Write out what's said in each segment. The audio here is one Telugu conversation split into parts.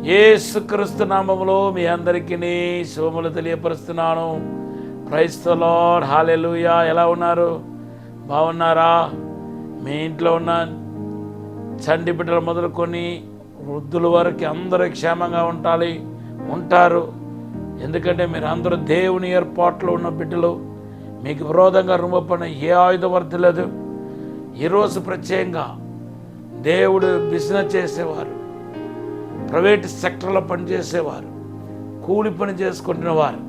యేసుక్రీస్తు నామములో మీ అందరికీ శుభములు తెలియపరుస్తున్నాను. ప్రైజ్ ది లార్డ్, హల్లెలూయా. ఎలా ఉన్నారు? బాగున్నారా? మీ ఇంట్లో ఉన్న చంటి బిడ్డలు మొదలుకొని వృద్ధుల వరకు అందరూ క్షేమంగా ఉంటారు. ఎందుకంటే మీరు అందరూ దేవుని ఏర్పాట్లో ఉన్న బిడ్డలు. మీకు విరోధంగా రుమపడిన ఏ ఆయుధం వర్తిల్లదు. ఈరోజు ప్రత్యేకంగా దేవుడు బిజినెస్ చేసేవారు, ప్రైవేట్ సెక్టర్లో పనిచేసేవారు, కూలి పని చేసుకుంటున్నవారు,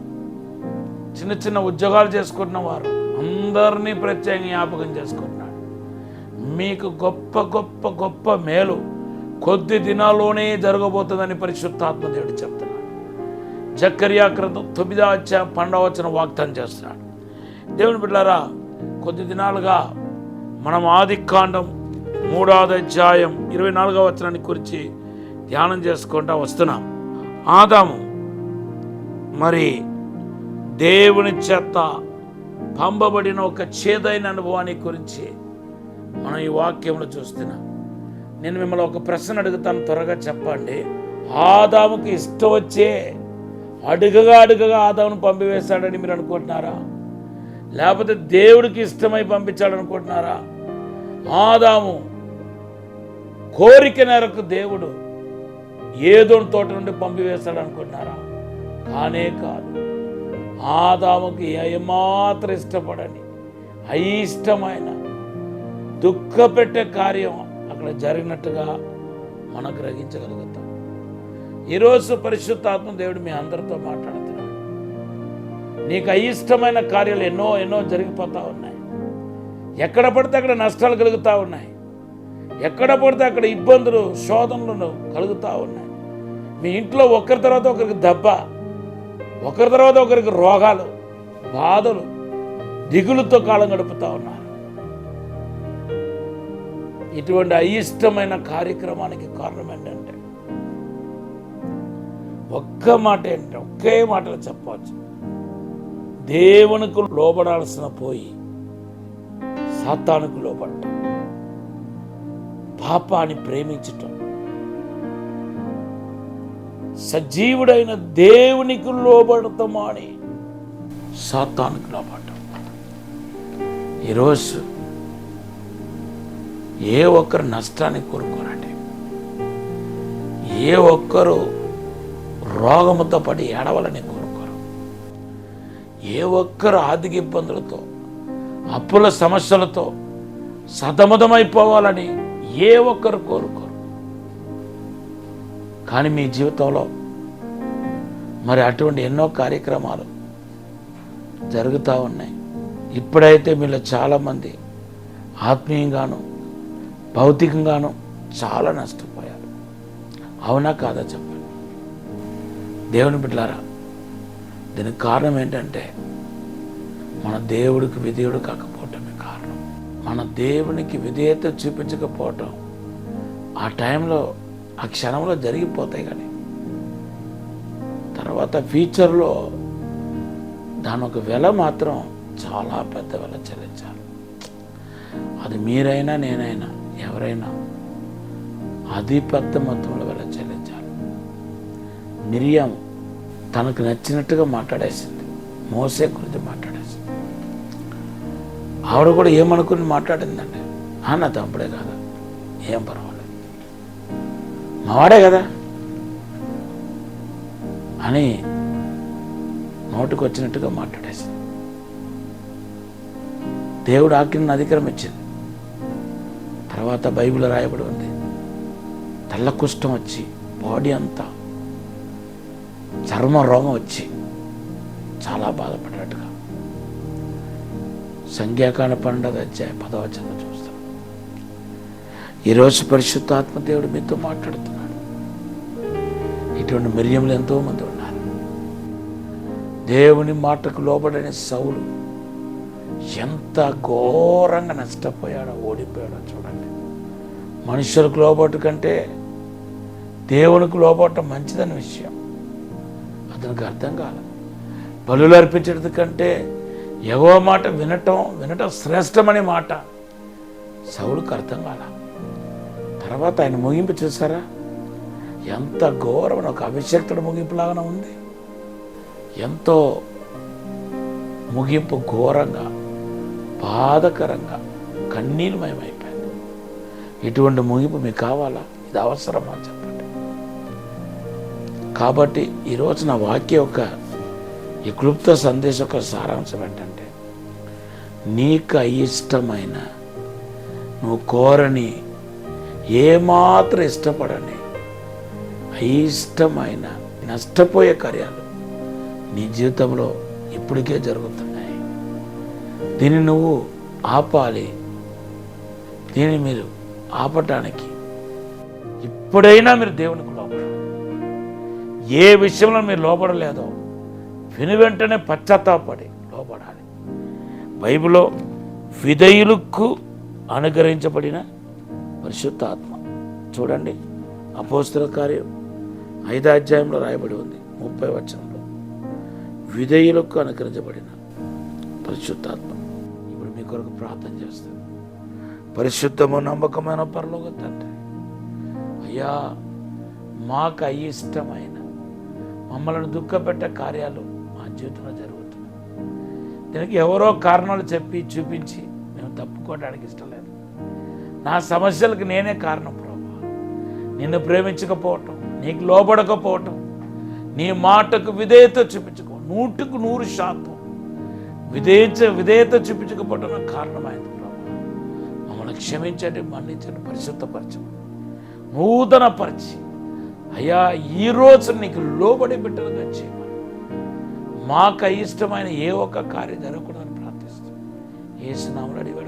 చిన్న చిన్న ఉద్యోగాలు చేసుకుంటున్నవారు అందరినీ ప్రత్యేకంగా జ్ఞాపకం చేసుకుంటున్నాడు. మీకు గొప్ప గొప్ప గొప్ప మేలు కొద్ది దినాల్లోనే జరగబోతుందని పరిశుద్ధాత్మ దేవుడు చెప్తున్నాడు. జకర్యా గ్రంథం 9వ అధ్యాయం 12వ వచనం వాగ్దానం చేస్తున్నాడు. దేవుని బిడ్డలారా, కొద్ది దినాలుగా మనం ఆదికాండం 3వ అధ్యాయం 24వ వచనాన్ని గురించి ధ్యానం చేసుకుంటూ వస్తున్నాం. ఆదాము మరి దేవుని చేత పంపబడిన ఒక చేదైన అనుభవాన్ని గురించి మనం ఈ వాక్యంలో చూస్తున్నాం. నేను మిమ్మల్ని ఒక ప్రశ్న అడుగుతాను, త్వరగా చెప్పండి. ఆదాముకి ఇష్టం వచ్చే అడుగగా ఆదామును పంపివేశాడని మీరు అనుకుంటున్నారా? లేకపోతే దేవుడికి ఇష్టమై పంపించాడు అనుకుంటున్నారా? ఆదాము కోరిక మేరకు దేవుడు ఏదోని తోట నుండి పంపివేశాడు అనుకుంటున్నారా? కానే కాదు. ఆదాముకి ఏమాత్రం ఇష్టపడని అయిష్టమైన దుఃఖపెట్టే కార్యం అక్కడ జరిగినట్టుగా మనం గ్రహించగలుగుతాం. ఈరోజు పరిశుద్ధాత్మ దేవుడు మీ అందరితో మాట్లాడుతున్నాడు. నీకు అయిష్టమైన కార్యాలు ఎన్నో జరిగిపోతూ ఉన్నాయి. ఎక్కడ పడితే అక్కడ నష్టాలు కలుగుతూ ఉన్నాయి. ఎక్కడ పడితే అక్కడ ఇబ్బందులు, శోధనలు కలుగుతూ ఉన్నాయి. మీ ఇంట్లో ఒకరి తర్వాత ఒకరికి దెబ్బ, ఒకరి తర్వాత ఒకరికి రోగాలు, బాధలు, దిగులుతో కాలం గడుపుతూ ఉన్నారు. ఇటువంటి అయిష్టమైన కార్యక్రమానికి కారణం ఏంటంటే ఒకే మాటలో చెప్పవచ్చు. దేవునికి లోబడాల్సిన పోయి సాతానుకు లోబడటం, పాపాన్ని ప్రేమించటం, సజీవుడైన దేవునికి లోబడతామా అని సాతానుకు లోబడటం. ఈరోజు ఏ ఒక్కరు నష్టాన్ని కోరుకోరండి. ఏ ఒక్కరు రోగముతో పడి ఏడవాలని కోరుకోరు. ఏ ఒక్కరు ఆర్థిక ఇబ్బందులతో, అప్పుల సమస్యలతో సతమతమైపోవాలని ఏ ఒక్కరు కోరుకోరు. కానీ మీ జీవితంలో మరి అటువంటి ఎన్నో కార్యక్రమాలు జరుగుతూ ఉన్నాయి. ఇప్పుడైతే మీలో చాలామంది ఆత్మీయంగాను భౌతికంగాను చాలా నష్టపోయారు. అవునా కాదా చెప్పండి. దేవుని బిడ్డలారా, దీనికి కారణం ఏంటంటే మన దేవుడికి విధేయుడు కాకపోవటమే కారణం. మన దేవునికి విధేయత చూపించకపోవటం ఆ టైంలో, ఆ క్షణంలో జరిగిపోతాయి. కానీ తర్వాత ఫ్యూచర్లో దాని ఒక వెల మాత్రం చాలా పెద్ద వెల చెల్లించాలి. అది మీరైనా నేనైనా ఎవరైనా అది పెద్ద మొత్తంలో వెల చెల్లించాలి. మిరియాము తనకు నచ్చినట్టుగా మాట్లాడేసింది. మోసే గురించి మాట్లాడేసింది. ఆవిడ కూడా ఏమనుకుని మాట్లాడిందండి, నా తమ్ముడే కదా, ఏం పర్వాలేదు, మావాడే కదా అని నోటికి వచ్చినట్టుగా మాట్లాడేసింది. దేవుడు ఆజ్ఞను అధికారమిచ్చింది. తర్వాత బైబిల్ రాయబడి ఉంది, తెల్ల కుష్ఠం వచ్చి బాడీ అంతా చర్మ రోగం వచ్చి చాలా బాధపడ్డట్టుగా సంఖ్యాకాండ 12వ అధ్యాయం 10వ వచనం చూస్తాం. ఈరోజు పరిశుద్ధాత్మ దేవుడు మీతో మాట్లాడుతున్నాడు. ఇటువంటి మిర్యములు ఎంతోమంది ఉన్నారు. దేవుని మాటకు లోబడని సౌలు ఎంత ఘోరంగా నష్టపోయాడో, ఓడిపోయాడో చూడండి. మనుషులకు లోబట్టు కంటే దేవునికి లోబడటం మంచిదని విషయం అతనికి అర్థం కాదు. బలులు అర్పించడం కంటే యెహోవా మాట వినటం శ్రేష్టమనే మాట సౌలుకు అర్థం కాల. తర్వాత ఆయన ముగింపు చూసారా? ఎంత ఘోరమైన ఒక అభిషక్తుడు ముగింపులాగానే ఉంది. ఎంతో ముగింపు ఘోరంగా, బాధకరంగా, కన్నీరుమయమైపోయింది. ఇటువంటి ముగింపు మీకు కావాలా? ఇది అవసరమా చెప్పండి. కాబట్టి ఈరోజు నా వాక్య యొక్క ఈ క్లుప్త సందేశం యొక్క సారాంశం ఏంటంటే, నీకు అయిష్టమైన, నువ్వు కోరని, ఏమాత్రం ఇష్టపడని అయిష్టమైన నష్టపోయే కార్యాలు నీ జీవితంలో ఇప్పటికే జరుగుతున్నాయి. దీన్ని నువ్వు ఆపాలి. దీన్ని మీరు ఆపటానికి ఇప్పుడైనా మీరు దేవునికి లోపడాలి. ఏ విషయంలో మీరు లోపడలేదో విని వెంటనే పశ్చాత్తాపడి లోపడాలి. బైబిల్లో విధేయులకు అనుగ్రహించబడిన పరిశుద్ధాత్మ చూడండి, అపోస్తల కార్యం 5వ అధ్యాయంలో రాయబడి ఉంది 30వ వచనంలో, విధేయులకు అనుగ్రహించబడిన పరిశుద్ధాత్మ. ఇప్పుడు మీ కొరకు ప్రార్థన చేస్తాను. పరిశుద్ధము నమ్మకమైన పరలోక తండ్రి, అయ్యా మాకు అయిష్టమైన, మమ్మల్ని దుఃఖపెట్టే కార్యాలు మా జీవితంలో జరుగుతున్నాయి. దీనికి ఎవరో కారణాలు చెప్పి చూపించి మేము తప్పుకోవడానికి ఇష్టం లేదు. నా సమస్యలకు నేనే కారణం ప్రభు. నిన్ను ప్రేమించకపోవటం, నీకు లోబడకపోవటం, నీ మాటకు విధేయత చూపించుకో, 100% విధేయత చూపించకపోవటం నాకు కారణమైంది ప్రభు. మమ్మల్ని క్షమించండి, మన్నించండి, పరిశుద్ధపరచండి, నూతనపరిచి అయ్యా ఈరోజు నీకు లోబడి బిడ్డలుగా చేయమని, మాకు అయిష్టమైన ఏ ఒక్క కార్యం జరగకూడదని ప్రార్థిస్తాం. యేసు నామములో అడిగాడు.